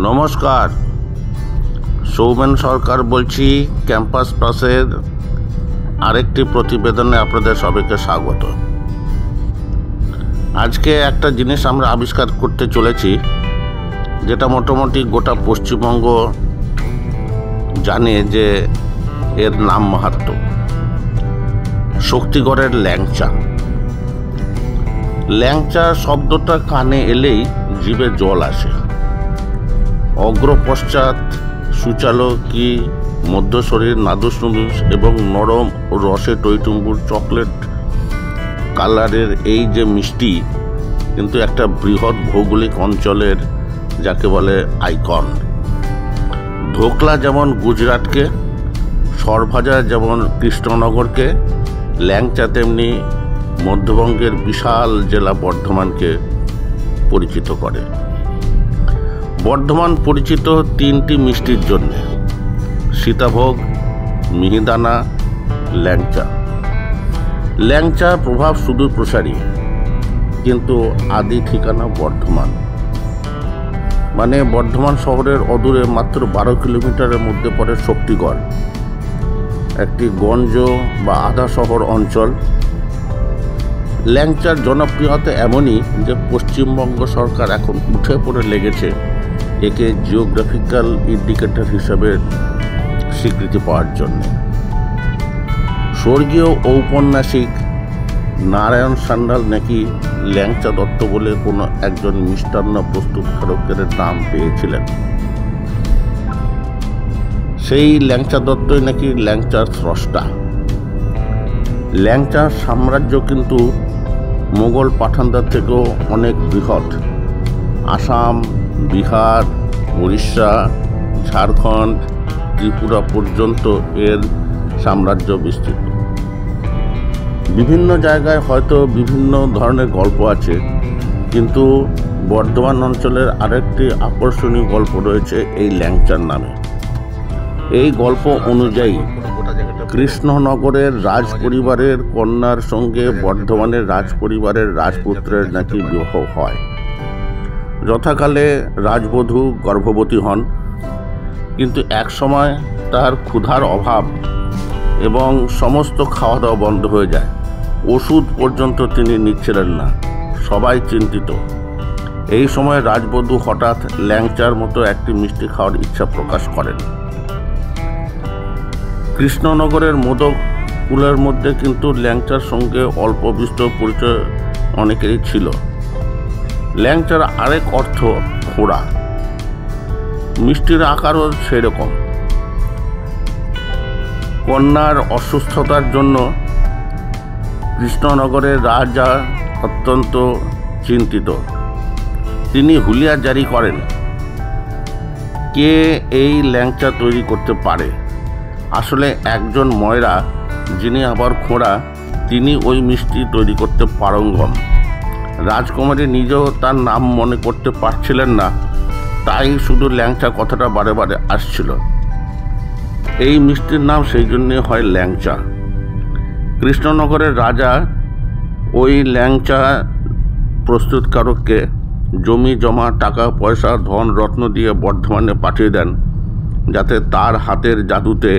নমস্কার, সৌমেন সরকার বলছি। ক্যাম্পাস প্লাসের আরেকটি প্রতিবেদনে আপনাদের সবাইকে স্বাগত। আজকে একটা জিনিস আমরা আবিষ্কার করতে চলেছি, যেটা মোটামুটি গোটা পশ্চিমবঙ্গ জানে যে এর নাম মাহাত্ম্য। শক্তিগড়ের ল্যাংচা। ল্যাংচা শব্দটা কানে এলেই জিভে জল আসে। অগ্রপশ্চাৎ সুচালো কি মধ্যশরীর নাদুস নুদুস এবং নরম ও রসে টইটুম্বুর চকলেট কালারের এই যে মিষ্টি, কিন্তু একটা বৃহৎ ভৌগোলিক অঞ্চলের যাকে বলে আইকন। ধোকলা যেমন গুজরাটকে, সরভাজা যেমন কৃষ্ণনগরকে, ল্যাংচা তেমনি মধ্যবঙ্গের বিশাল জেলা বর্ধমানকে পরিচিত করে। বর্ধমান পরিচিত তিনটি মিষ্টির জন্য: সীতাভোগ, মিহিদানা, ল্যাংচা। ল্যাংচা প্রভাব সুদূর প্রসারী, কিন্তু আদি ঠিকানা বর্ধমান। মানে বর্ধমান শহরের অদূরে মাত্র 12 কিলোমিটারের মধ্যে পড়ে শক্তিগড়, একটি গঞ্জ বা আধা শহর অঞ্চল। ল্যাংচার জনপ্রিয়তা এমনই যে পশ্চিমবঙ্গ সরকার এখন উঠে পড়ে লেগেছে একে জিওগ্রাফিক্যাল ইন্ডিকেটর হিসাবে স্বীকৃতি পাওয়ার জন্য। স্বর্গীয় ঔপন্যাসিক নারায়ণ সান্যাল নাকি ল্যাংচা দত্ত বলে কোনো একজন মিষ্টান্ন প্রস্তুতকারকের নাম পেয়েছিলেন। সেই ল্যাংচা দত্তই নাকি ল্যাংচার স্রষ্টা। ল্যাংচার সাম্রাজ্য কিন্তু মোগল পাঠানদের থেকেও অনেক বৃহৎ। আসাম, বিহার, উড়িষ্যা, ঝাড়খণ্ড, ত্রিপুরা পর্যন্ত এর সাম্রাজ্য বিস্তৃত। বিভিন্ন জায়গায় হয়তো বিভিন্ন ধরনের গল্প আছে, কিন্তু বর্ধমান অঞ্চলের আরেকটি আকর্ষণীয় গল্প রয়েছে এই ল্যাংচার নামে। এই গল্প অনুযায়ী কৃষ্ণনগরের রাজ পরিবারের কন্যার সঙ্গে বর্ধমানের রাজ পরিবারের রাজপুত্রের নাকি বিবাহ হয়। যথাকালে রাজবধূ গর্ভবতী হন, কিন্তু একসময় তার ক্ষুধার অভাব এবং সমস্ত খাওয়া দাওয়া বন্ধ হয়ে যায়। ওষুধ পর্যন্ত তিনি নিচ্ছিলেন না। সবাই চিন্তিত। এই সময় রাজবধূ হঠাৎ ল্যাংচার মতো একটি মিষ্টি খাওয়ার ইচ্ছা প্রকাশ করেন। কৃষ্ণনগরের মোদক কুলের মধ্যে কিন্তু ল্যাংচার সঙ্গে অল্প বিস্তর পরিচয় অনেকেরই ছিল। ল্যাংচার আরেক অর্থ খোড়া। মিষ্টির আকারও সেরকম। কন্যার অসুস্থতার জন্য কৃষ্ণনগরের রাজা অত্যন্ত চিন্তিত। তিনি হুলিয়া জারি করেন, কে এই ল্যাংচা তৈরি করতে পারে। আসলে একজন ময়রা, যিনি আবার খোঁড়া, তিনি ওই মিষ্টি তৈরি করতে পারঙ্গম। রাজকুমারী নিজেও তার নাম মনে করতে পারছিলেন না, তাই শুধু ল্যাংচা কথাটা বারে বারে আসছিল। এই মিষ্টির নাম সেই জন্যে হয় ল্যাংচা। কৃষ্ণনগরের রাজা ওই ল্যাংচা প্রস্তুতকারককে জমি জমা, টাকা পয়সা, ধন রত্ন দিয়ে বর্ধমানে পাঠিয়ে দেন, যাতে তার হাতের জাদুতে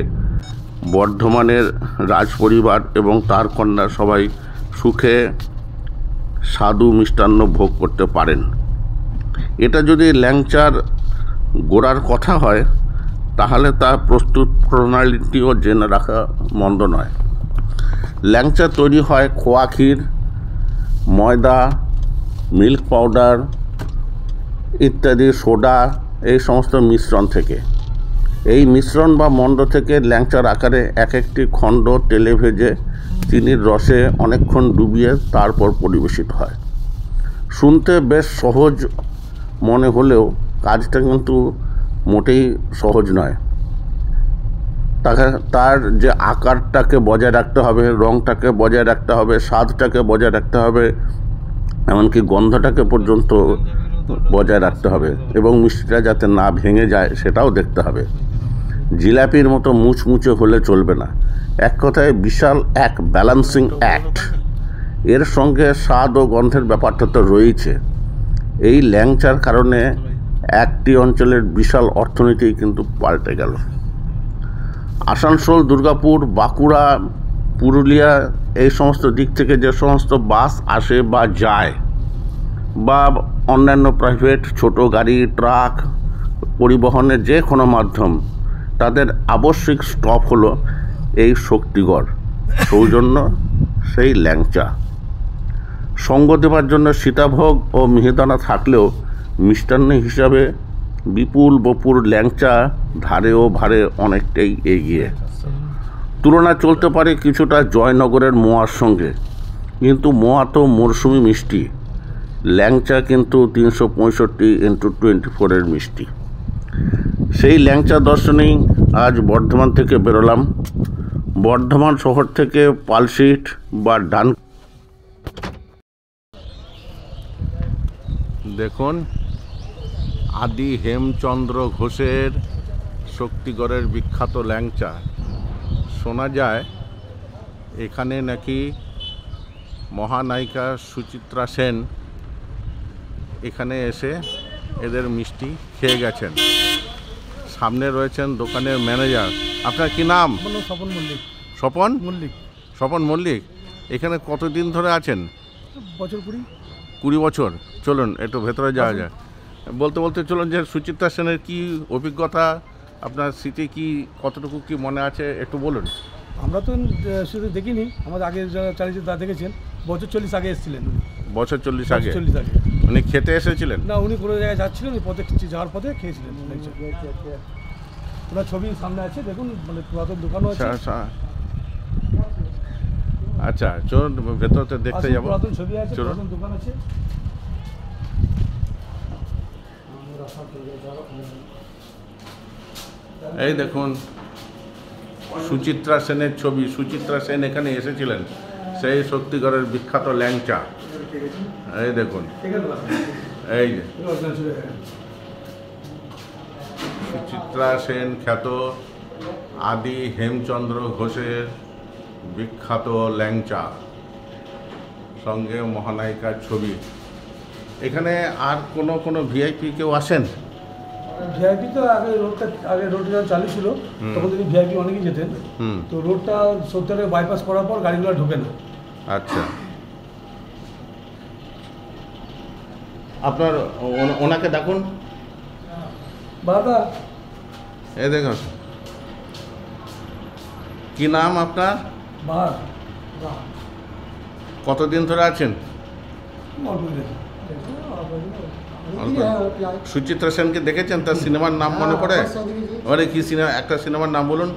বর্ধমানের রাজপরিবার এবং তার কন্যা সবাই সুখে স্বাদু মিষ্টান্ন ভোগ করতে পারেন। এটা যদি ল্যাংচার গোড়ার কথা হয়, তাহলে তার প্রস্তুত প্রণালীটিও জেনে রাখা মন্দ নয়। ল্যাংচা তৈরি হয় খোয়া ক্ষীর, ময়দা, মিল্ক পাউডার ইত্যাদি, সোডা, এই সমস্ত মিশ্রণ থেকে। এই মিশ্রণ বা মণ্ড থেকে ল্যাংচার আকারে এক একটি খণ্ড তেলে ভেজে চিনির রসে অনেকক্ষণ ডুবিয়ে তারপর পরিবেশিত হয়। শুনতে বেশ সহজ মনে হলেও কাজটা কিন্তু মোটেই সহজ নয়। তার যে আকারটাকে বজায় রাখতে হবে, রঙটাকে বজায় রাখতে হবে, স্বাদটাকে বজায় রাখতে হবে, এমনকি গন্ধটাকে পর্যন্ত বজায় রাখতে হবে এবং মিষ্টিটা যাতে না ভেঙে যায় সেটাও দেখতে হবে। জিলাপির মতো মুচমুচে হলে চলবে না। এক কথায় বিশাল এক ব্যালেন্সিং অ্যাক্ট। এর সঙ্গে স্বাদ ও গন্ধের ব্যাপারটা তো রয়েছে। এই ল্যাংচার কারণে একটি অঞ্চলের বিশাল অর্থনীতি কিন্তু পাল্টে গেল। আসানসোল, দুর্গাপুর, বাঁকুড়া, পুরুলিয়া এই সমস্ত দিক থেকে যে সমস্ত বাস আসে বা যায় বা অন্যান্য প্রাইভেট ছোট গাড়ি, ট্রাক পরিবহনের যে কোনো মাধ্যম, তাদের আবশ্যিক স্টপ হলো এই শক্তিগড়। সৌজন্য সেই ল্যাংচা। সঙ্গ দেবার জন্য সীতাভোগ ও মিহিদানা থাকলেও মিষ্টান্ন হিসাবে বিপুল বপুর ল্যাংচা ধারে ও ভারে অনেকটাই এগিয়ে। তুলনা চলতে পারে কিছুটা জয়নগরের মোয়ার সঙ্গে, কিন্তু মোয়া তো মরশুমি মিষ্টি, ল্যাংচা কিন্তু 365x24 মিষ্টি। সেই ল্যাংচা দর্শনেই আজ বর্ধমান থেকে বেরোলাম। বর্ধমান শহর থেকে পালশিট বা ডান। দেখুন, আদি হেমচন্দ্র ঘোষের শক্তিগড়ের বিখ্যাত ল্যাংচা। শোনা যায় এখানে নাকি মহানায়িকা সুচিত্রা সেন এখানে এসে এদের মিষ্টি খেয়ে গেছেন। সামনে রয়েছেন দোকানের ম্যানেজার। আপনার কি নাম? স্বপন মল্লিক। স্বপন মল্লিক। স্বপন মল্লিক। এখানে কতদিন ধরে আছেন? বছর 20 বছর। চলুন একটু ভেতরে যাওয়া যায়। বলতে বলতে চলুন যে সুচিত্রা সেনের কি অভিজ্ঞতা, আপনার স্মৃতি কি, কতটুকু কি মনে আছে একটু বলুন। আমরা তো শুধু দেখিনি, আমাদের আগে যারা চালিয়েছে তারা দেখেছেন। বছর 40 আগে এসেছিলেন উনি। বছর 40 আগে? 40 আগে। উনি খেতে এসেছিলেন? না, উনি কোনো জায়গায় যাচ্ছিলেন, ওই পথে যাওয়ার পথে খেয়েছিলেন। ওনার ছবি সামনে আছে, দেখুন, মানে পুরাতন দোকানও আছে। আচ্ছা, চলুন ভেতরতে দেখতে যাবো। পুরাতন ছবি আছে, পুরাতন দোকান আছে। এই দেখুন সুচিত্রা সেনের ছবি। সুচিত্রা সেন এখানে এসেছিলেন, সেই শক্তিগড়ের বিখ্যাত ল্যাংচা। এই দেখুন, এই যে সুচিত্রা সেন খ্যাত আদি হেমচন্দ্র ঘোষের বিখ্যাত ল্যাংচা, সঙ্গে মহানায়িকার ছবি। এখানে আর কোনো ভিআইপি কেউ আসেন? ভিআইপি তো আগে রোডটা চালু ছিল, তখন যদি ভিআইপি অনেকেই যেতেন। তো রোডটা 70 বাইপাস করার পর গাড়িগুলো ঢোকে না। আচ্ছা, আপনার ওনাকে ডাকুন। বাবা, এই দেখুন, কি নাম আপনার? কতদিন ধরে আছেন? সুচিত্রা সেনকে দেখেছেন? তার সিনেমার নাম মনে পড়ে? মানে কি সিনেমা, একটা সিনেমার নাম বলুন।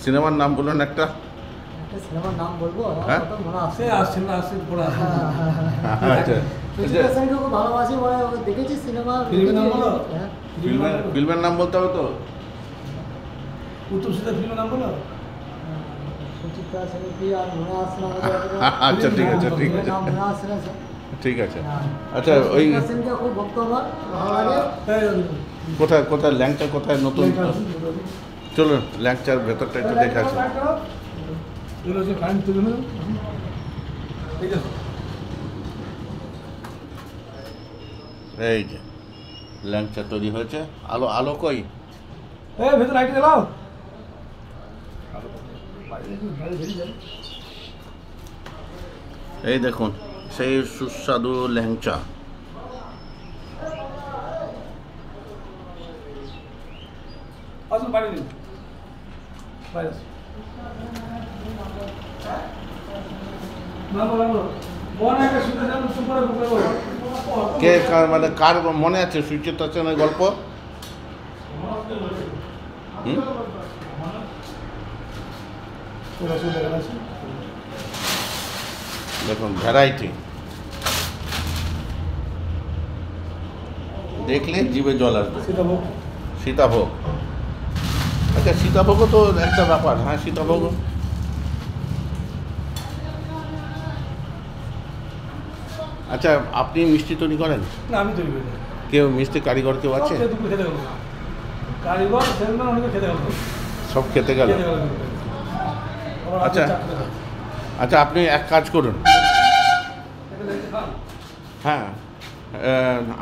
সিনেমার নাম বলুন একটা। সিনেমার নাম বলবো? হ্যাঁ, ভালোবাসি, দেখেছি সিনেমা। ফিল্মের নাম বলতে হবে তো। ফিল্মের নাম বলো। সুচিত্রা সেনের কি আর মনে আসছে না? আচ্ছা, ঠিক আছে, ঠিক আছে, মনে আসছে না, ঠিক আছে। আচ্ছা, ওই খুব ভক্ত আমার, ভালো লাগে। কোথায় ল্যাংচা, কোথায় নতুন? চলুন ল্যাংচার ভেতরটা একটু দেখে আসুন। এই যে ল্যাংচা তৈরি হয়েছে। আলো কই? ভেতর লাইট জ্বালাও। এই দেখুন সেই সুস্বাদু ল্যাংচা। আসুন, বাইরে নিন, বাইরে আসুন। কে মানে কার মনে আছে সুচিত্রা সেনের গল্প? হুম ওরা সব দেখা আছে। দেখুন ভ্যারাইটি, দেখলে জিভে জল আসবে। সীতাভোগ, সীতাভোগ, আচ্ছা সীতাভোগও তো একটা ব্যাপার। হ্যাঁ সীতাভোগ, আচ্ছা আপনি মিষ্টি তৈরি করেন? না আমি তৈরি করি না। কেউ মিষ্টি কারিগর কেউ আছে? সব খেতে গেল কারিগর সেলম্যান অনেকে খেতে গেল, সব খেতে গেল। আচ্ছা আচ্ছা আপনি এক কাজ করুন, হ্যাঁ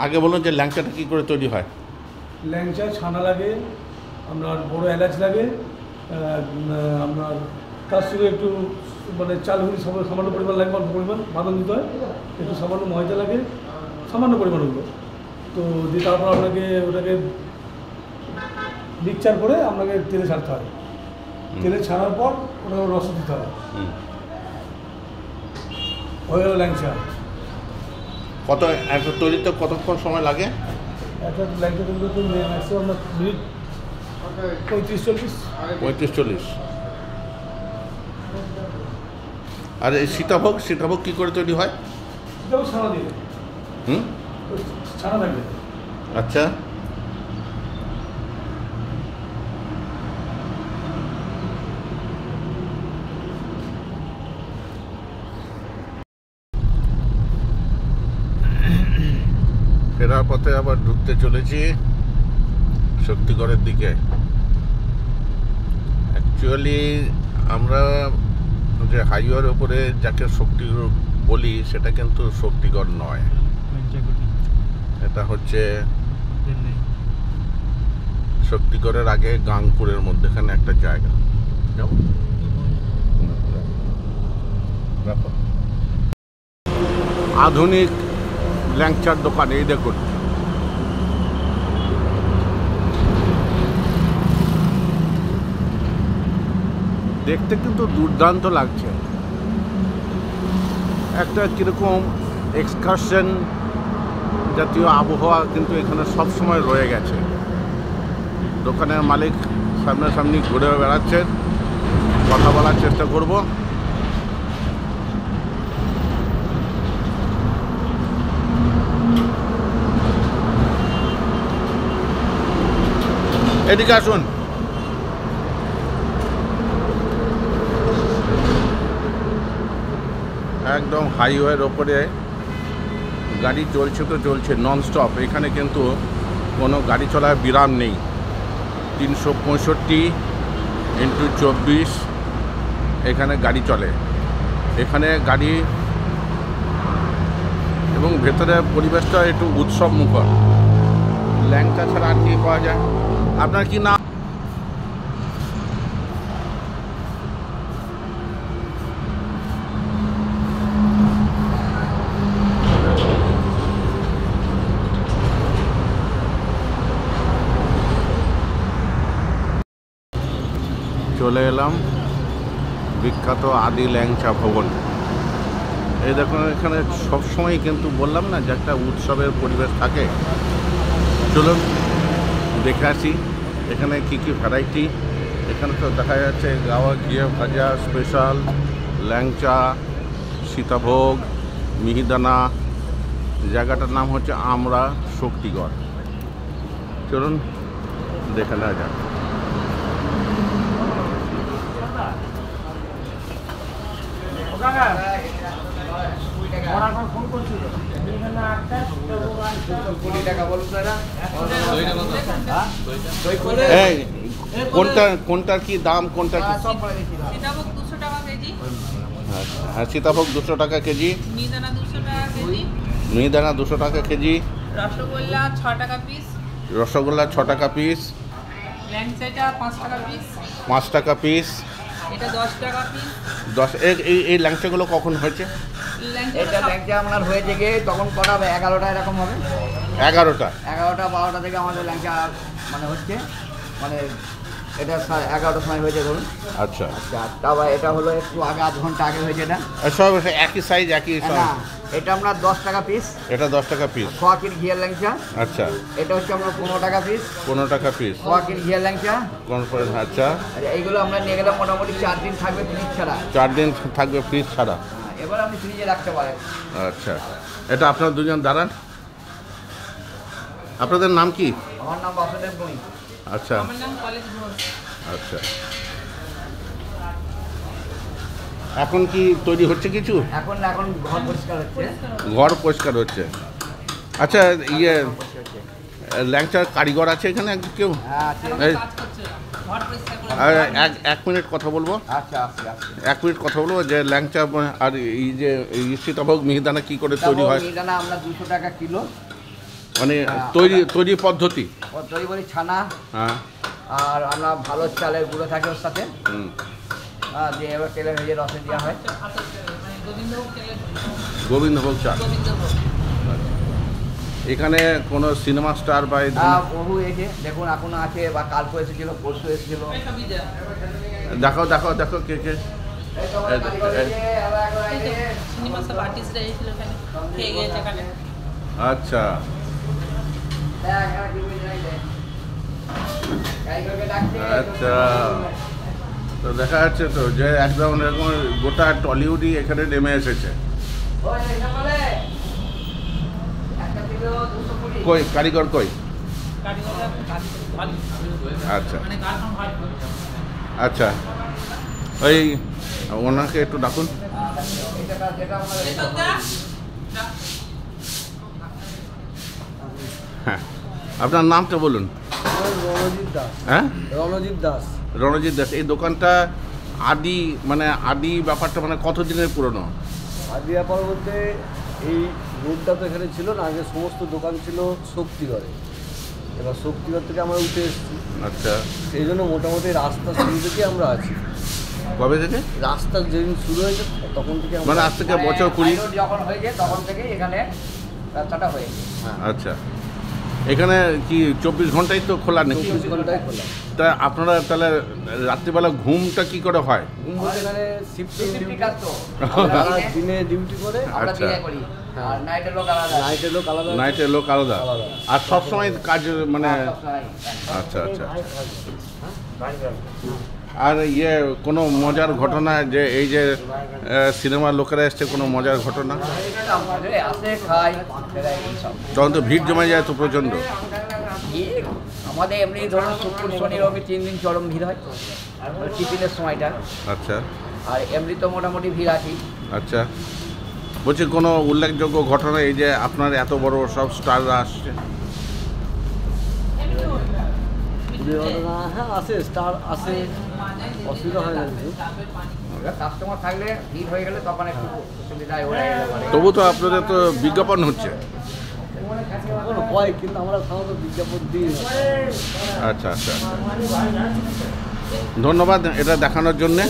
আগে বলুন যে ল্যাংচাটা কী করে তৈরি হয়? ল্যাংচা ছানা লাগে, আপনার বড় এলাচ লাগে, আপনার তার সঙ্গে একটু মানে চাল গুঁড়ি সামান্য পরিমাণ লাগবে, অল্প পরিমাণ বাদাম দিতে হয়, একটু সামান্য ময়দা লাগে, সামান্য পরিমাণ ওগুলো। তো দিয়ে তারপর আপনাকে ওটাকে মিক্সচার করে আপনাকে তেলে ছাড়তে হয়। তেলে ছাড়ার পর ওটাকে রস দিতে হয়, হয়ে গেল ল্যাংচা। কত একটা তৈরিতে কতক্ষণ সময় লাগে? একটা ল্যাংচা তৈরি করতে ম্যাক্সিমাম আপনার মিনিট 35-40। 35-40। আর এই সীতাভোগ, সীতাভোগ কী করে তৈরি হয়? এটাও ছানা দিয়ে, হুম ছানা থাকবে। আচ্ছা ফেরার পথে আবার ঢুকতে চলেছি শক্তিগড়ের দিকে। অ্যাকচুয়ালি আমরা যে হাইওয়ের ওপরে যাকে শক্তিগড় বলি সেটা কিন্তু শক্তিগড় নয়, এটা হচ্ছে শক্তিগড়ের আগে গাংপুরের মধ্যেখানে একটা জায়গা। আধুনিক ল্যাংচার দোকান, এই দেখুন দেখতে কিন্তু দুর্দান্ত লাগছে। একটা কীরকম এক্সকারশন জাতীয় আবহাওয়া কিন্তু এখানে সব সময় রয়ে গেছে। দোকানের মালিক সামনাসামনি ঘুরে বেড়াচ্ছেন, কথা বলার চেষ্টা করব। এদিকে আসুন। একদম হাইওয়ের ওপরে গাড়ি চলছে তো চলছে ননস্টপ। এখানে কিন্তু কোনো গাড়ি চলার বিরাম নেই। 365x24 এখানে গাড়ি চলে। এখানে গাড়ি এবং ভেতরের পরিবেশটা একটু উৎসব মুখর। ল্যাংচা ছাড়া আর কি পাওয়া যায়? আপনার কি নাম? চলে এলাম বিখ্যাত আদি ল্যাংচা ভবন। এই দেখুন এখানে সবসময় কিন্তু বললাম না যে একটা উৎসবের পরিবেশ থাকে। চলুন দেখে আসি এখানে কি কি ভ্যারাইটি। এখানে তো দেখা যাচ্ছে গাওয়া ঘিয়ে ভাজা স্পেশাল ল্যাংচা, সীতাভোগ, মিহিদানা। জায়গাটার নাম হচ্ছে আমরা শক্তিগড়। চলুন দেখে নেওয়া যাক। কোনটার কি দাম, কোনটা কি? সীতাভোগ 200 টাকা কেজি। হ্যাঁ সীতাভোগ 200 টাকা কেজি, মিহিদানা 200 টাকা কেজি, মিহিদানা 200 টাকা কেজি, রসগোল্লা 6 টাকা পিস, রসগোল্লা 6 টাকা পিস, ল্যাংচাটা 5 টাকা পিস, 5 টাকা পিস, এটা 10 টাকা পিস। 10। এই ল্যাংচাগুলো কখন হয়েছে? এটা ল্যাংচা আপনার হয়েছে গিয়ে তখন করা হবে 11টা এরকম হবে। 11টা 11টা 12টা থেকে আমাদের ল্যাংচা মানে হচ্ছে মানে এটা 11টার সময় হয়েছে ধরুন। আচ্ছা, আচ্ছা, তারপর এটা হলো একটু আগে, আধ ঘন্টা আগে হয়েছে এটা। সব একই সাইজ, একই সব? না, এটা আমরা 10 টাকা পিস। এটা 10 টাকা পিস। খোয়াকির ঘিয়ের ল্যাংচা। আচ্ছা, এটা হচ্ছে আমরা 15 টাকা পিস। 15 টাকা পিস খোয়াকির ঘিয়ের ল্যাংচা। আচ্ছা, আর এইগুলো আমরা নিয়ে গেলে মোটামুটি 4 দিন থাকবে ফ্রিজ ছাড়া। 4 দিন থাকবে ফ্রিজ ছাড়া। এবার আপনি ফ্রিজে রাখতে পারেন। আচ্ছা, এটা আপনার দুজন দাঁড়ান। আপনাদের নাম কি? আমার নাম বাসুদেব ভূঁইয়া। আচ্ছা আমার নাম কলেজ ঘোষ। আচ্ছা, এখন কি তৈরি হচ্ছে কিছু? এখন ঘর পরিষ্কার হচ্ছে। ঘর পরিষ্কার হচ্ছে। আচ্ছা, পরিষ্কার হচ্ছে। ল্যাংচার কারিগর আছে এখানে কেউ? হ্যাঁ, আছে। এই, কাজ করছে ঘর পরিষ্কার করে। আর এক মিনিট কথা বলবো। আচ্ছা, আচ্ছা, আচ্ছা। 1 মিনিট কথা বলবো যে ল্যাংচা আর এই যে সীতাভোগ মিহিদানা কি করে তৈরি হয়, মিহিদানা আমরা 200 টাকা কিলো। মানে তৈরি পদ্ধতি? তৈরি বলি ছানা, হ্যাঁ। আর আমরা ভালো চালের গুঁড়ো থাকে ওর সাথে। হুম। দিয়ে এবার তেলে ভেজে রসে দেওয়া হয়। মানে গোবিন্দভোগ তেলের গোবিন্দভোগ চাল। গোবিন্দভোগ। এখানে কোনো সিনেমা স্টার বা এই ধরনের- বহু এসে দেখুন, এখনো আছে বা কালকে এসেছিল, পরশু এসেছিল। দেখো কে কে? এই তো আমাদের কারিগর এসে, আবার একবার এসে। সিনেমা সব আর্টিস্টরা এসেছিল এখানে, খেয়ে গিয়েছে এখানে। আচ্ছা, দেখ, এরা কি বলছে এই দেখ। কারিগরকে ডাকছে। আচ্ছা। তো দেখা যাচ্ছে তো যে একদম এরকম গোটা টলিউডই এখানে নেমে এসেছে। ওই এটা বলে একটা কিলো 220। কই কারিগর কই? কারিগররা কাজ ভালো। আচ্ছা মানে কাজ ভালো। আচ্ছা, ওই ওনাকে একটু ডাকুন। এটা যেটা আমরা হ্যাঁ, আপনার নামটা বলুন। রণজিৎ দাস। হ্যাঁ, রণজিৎ দাস। রণজিৎ দাস। এই দোকানটা আদি ব্যাপারটা মানে কতদিনের পুরনো? আদি ব্যাপার বলতে এই রোডটা তো এখানে ছিল না, আগে সমস্ত দোকান ছিল শক্তিগড়ে। এবার শক্তিগড় থেকে আমরা উঠে এসেছি, আচ্ছা, সেই জন্য মোটামুটি রাস্তা শুরু থেকে আমরা আছি। কবে থেকে? রাস্তা যেদিন শুরু হয়েছে তখন থেকে আমরা মানে আজ থেকে বছর 20? হাইরোড যখন হয়েছে তখন থেকে এখানে রাস্তাটা হয়েছে। আচ্ছা, এখানে কি 24 ঘন্টাই তো খোলা নাকি? 24 ঘন্টায় খোলা। তা আপনারা তাহলে রাত্রিবেলা ঘুমটা কি করে হয়? ঘুম বলতে এখানে শিফটিং Shift কাজ তো। তারা দিনে ডিউটি করে, আমরা আচ্ছা। দিনে করি। আর নাইটের লোক আলাদা। নাইটের লোক আলাদা। নাইটের লোক আলাদা, আলাদা। আর সবসময় কাজ মানে সবসময়। আচ্ছা আচ্ছা। আর কোনো মজার ঘটনা যে এই যে সিনেমার লোকেরা এসছে, কোনো মজার ঘটনা? আমাদের আসে খাই সেটা এইসব। তখন তো ভিড় জমে যায় তো প্রচণ্ড। ভিড় আমাদের এমনি ধরুন শুক্র শনি রবি 3 দিন চরম ভিড় হয় টিফিনের সময়টা। আচ্ছা আর এমনি তো মোটামুটি ভিড় আছে। আচ্ছা, বলছি কোনো উল্লেখযোগ্য ঘটনা এই যে আপনার এত বড় সব স্টাররা আসছে? ঘটনা হ্যাঁ আসে, স্টার আসে, অসুবিধা হয় না কিছু। কাস্টমার থাকলে ভিড় হয়ে গেলে তখন একটু সুবিধা হয়। তবু তো আপনাদের তো বিজ্ঞাপন হচ্ছে। কোনো হয়, কিন্তু আমরা সাধারণত বিজ্ঞাপন দিই না। আচ্ছা আচ্ছা, ধন্যবাদ এটা দেখানোর জন্যে।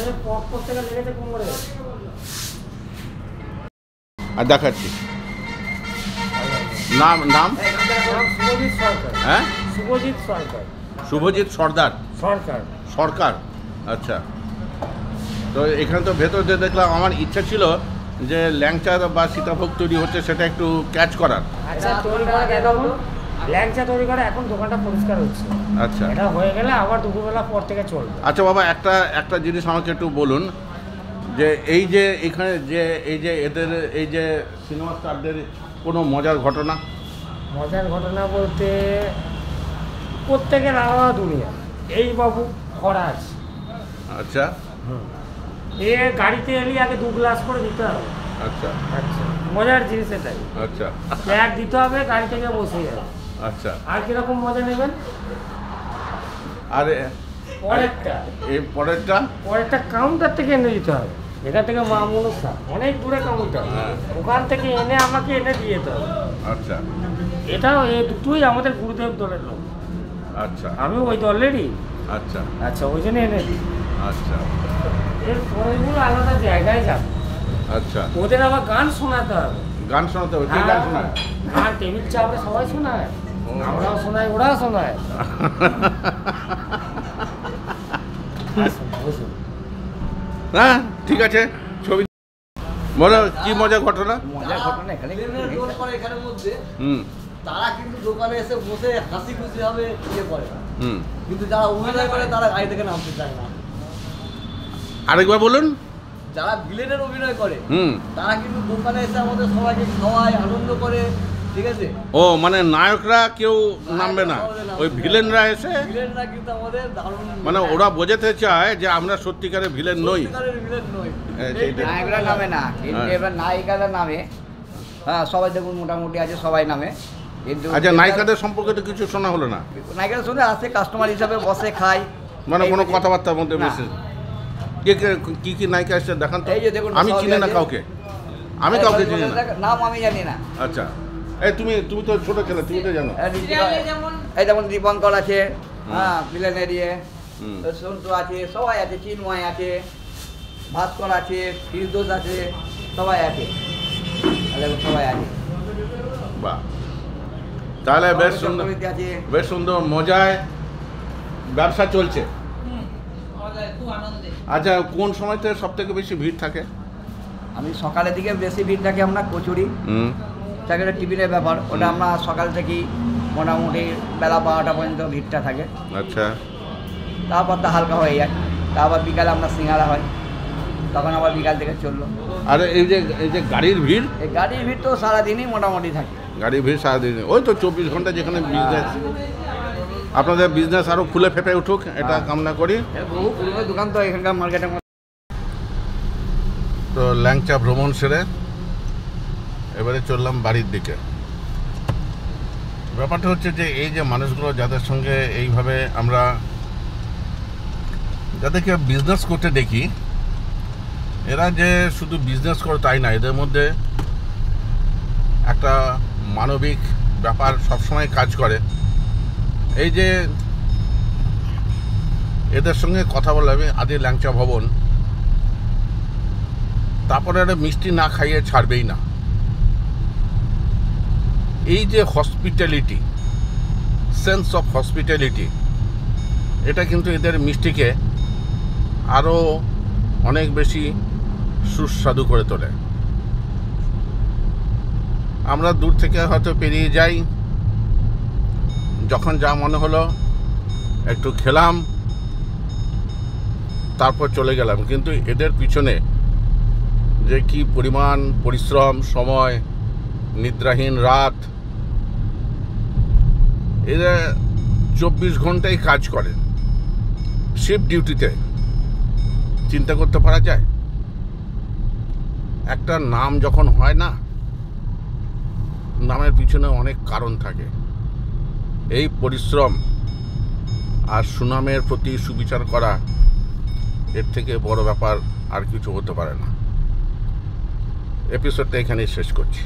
আর দেখাচ্ছি নাম নাম শুভজিৎ সরকার। হ্যাঁ, শুভজিৎ সরকার। শুভজিৎ সর্দার সরকার। সরকার। আচ্ছা, তো এখানে তো ভেতর দিয়ে দেখলাম, আমার ইচ্ছা ছিল যে ল্যাংচা বা সীতাভোগ তৈরি হচ্ছে সেটা একটু ক্যাচ করার। আচ্ছা, তৈরি করা দেখুন, ল্যাংচা তৈরি করে এখন দোকানটা পরিষ্কার হচ্ছে। আচ্ছা এটা হয়ে গেলে আবার দুপুরবেলা পর থেকে চলবে। আচ্ছা বাবা, একটা জিনিস আমাকে একটু বলুন যে এখানে এদের এই যে সিনেমা স্টারদের কোনো মজার ঘটনা? মজার ঘটনা বলতে প্রত্যেকের আলাদা দুনিয়া। এই বাবু খরাজ, আচ্ছা এ গাড়িতে এলে আগে 2 গ্লাস করে দিতে হবে। আচ্ছা আচ্ছা, মজার জিনিস এটাই। আচ্টা এক দিতে হবে, গাড়ি থেকে বসে যাবে। আচ্ছা, আর কিরকম মজা নেবেন? আর পরেরটা এই পরেরটা কাউন্টার থেকে এনে দিতে হবে। এখান থেকে মামুনুর স্যার অনেক দূরে কাউন্টার, হ্যাঁ। ওখান থেকে এনে আমাকে এনে দিয়ে যেতে হবে। আচ্ছা এটাও এই দুটোই আমাদের গুরুদেব দলের লোক, আচ্ছা আমি ওই দলেরই। আচ্ছা আচ্ছা, ওই জন্য এনে দিই। আচ্ছা এর পরেগুলো আলাদা জায়গায় যাবে, আচ্ছা, ওদের আবার গান শোনাতে হবে। গান শোনাতে হবে? কি গান শোনায়? গান টেবিল চাপড়ে সবাই শোনায়, ও। আমরাও শোনাই, ওরাও শোনায়। হ্যাঁ ঠিক আছে, ছবি বলো কি মজার ঘটনা। মজার ঘটনা এখানে দোকান করে এখানের মধ্যে, হুম তারা কিন্তু দোকানে এসে বসে হাসি খুশি ভাবে ইয়ে করে না, হুম কিন্তু যারা অভিনয় করে তারা গাড়ি থেকে নামতে চায় না। আরেকবার বলুন। যারা ভিলেনের অভিনয় করে হুম তারা কিন্তু দোকানে এসে আমাদের সবাইকে খাওয়ায়, আনন্দ করে, ঠিক আছে? ও মানে নায়করা কেউ নামবে না, ওই ভিলেনরা এসে ভিলেনরা কিন্তু আমাদের দারুণ, মানে ওরা বোঝাতে চায় যে আমরা সত্যিকারের ভিলেন নই। সত্যিকারের ভিলেন নই। হ্যাঁ, সেইটাই। নায়করা নামে না, কিন্তু হ্যাঁ। এবার নায়িকারা নামে। হ্যাঁ, সবাই দেখুন মোটামুটি আছে, সবাই নামে। কিন্তু আচ্ছা, নায়িকাদের সম্পর্কে তো কিছু শোনা হলো না, নায়িকারা শুনে আসে, কাস্টমার হিসাবে বসে খায়। মানে কোনো এই- কথাবার্তার মধ্যে না। বেশি কি কি নায়িকা এসে দেখান তো। এই যে দেখুন, আমি সবাই চিনি না আছে। কাউকে, আমি কাউকে চিনি না। নাম আমি জানি না। আচ্ছা, এই তুমি তো ছোট ছেলে, তুমি তো জানো। সিরিয়ালে যেমন এই যেমন দীপঙ্কর আছে, হ্যাঁ ভিলেনের ইয়ে, হুম। সন্টু আছে, সবাই আছে, চিন্ময় আছে, ভাস্কর আছে, ফিরদোস আছে, সবাই আছে, সবাই আছে। বাহ, তাহলে বেশ সুন্দর, চক্রবর্তী আছে। বেশ সুন্দর মজায় ব্যবসা চলছে। মজায় খুব আনন্দে। আচ্ছা, কোন সময়তে সব থেকে বেশি ভিড় থাকে? আমি সকালের দিকে বেশি ভিড় থাকে আমরা কচুরি, হুম থাকে টিফিনের ব্যাপার, ওটা আমরা সকাল থেকেই মোটামুটি বেলা 12টা পর্যন্ত ভিড়টা থাকে। আচ্ছা, তারপর তো হালকা হয়ে যায়, তারপর বিকালে আমরা সিঙ্গারা হয়, তখন আবার বিকাল থেকে চললো। আর এই যে গাড়ির ভিড়, এই গাড়ির ভিড় তো সারাদিনই মোটামুটি থাকে। গাড়ির ভিড় সারাদিন, ওই তো 24 ঘন্টা যেখানে বিজনেস, আপনাদের বিজনেস আরও ফুলে ফেপে উঠুক, এটা কামনা করি। এর বহু পুরনো দোকান তো এখানকার মার্কেটের মধ্যে। তো ল্যাংচা ভ্রমণ সেরে এবারে চললাম বাড়ির দিকে। ব্যাপারটা হচ্ছে যে এই যে মানুষগুলো যাদের সঙ্গে এইভাবে আমরা যাদেরকে বিজনেস করতে দেখি, এরা যে শুধু বিজনেস করে তাই না, এদের মধ্যে একটা মানবিক ব্যাপার সবসময় কাজ করে। এই যে এদের সঙ্গে কথা বললাম আদি ল্যাংচা ভবন, তারপরে একটা মিষ্টি না খাইয়ে ছাড়বেই না। এই যে হসপিটালিটি, সেন্স অফ হসপিটালিটি, এটা কিন্তু এদের মিষ্টিকে আরও অনেক বেশি সুস্বাদু করে তোলে। আমরা দূর থেকে হয়তো পেরিয়ে যাই, যখন যা মনে হলো একটু খেলাম, তারপর চলে গেলাম, কিন্তু এদের পিছনে যে কি পরিমাণ পরিশ্রম, সময়, নিদ্রাহীন রাত, এরা 24 ঘন্টাই কাজ করেন শিফট ডিউটিতে। চিন্তা করতে পারা যায়, একটা নাম যখন হয় না, নামের পিছনে অনেক কারণ থাকে। এই পরিশ্রম আর সুনামের প্রতি সুবিচার করা, এর থেকে বড় ব্যাপার আর কিছু হতে পারে না। এপিসোডটা এখানেই শেষ করছি।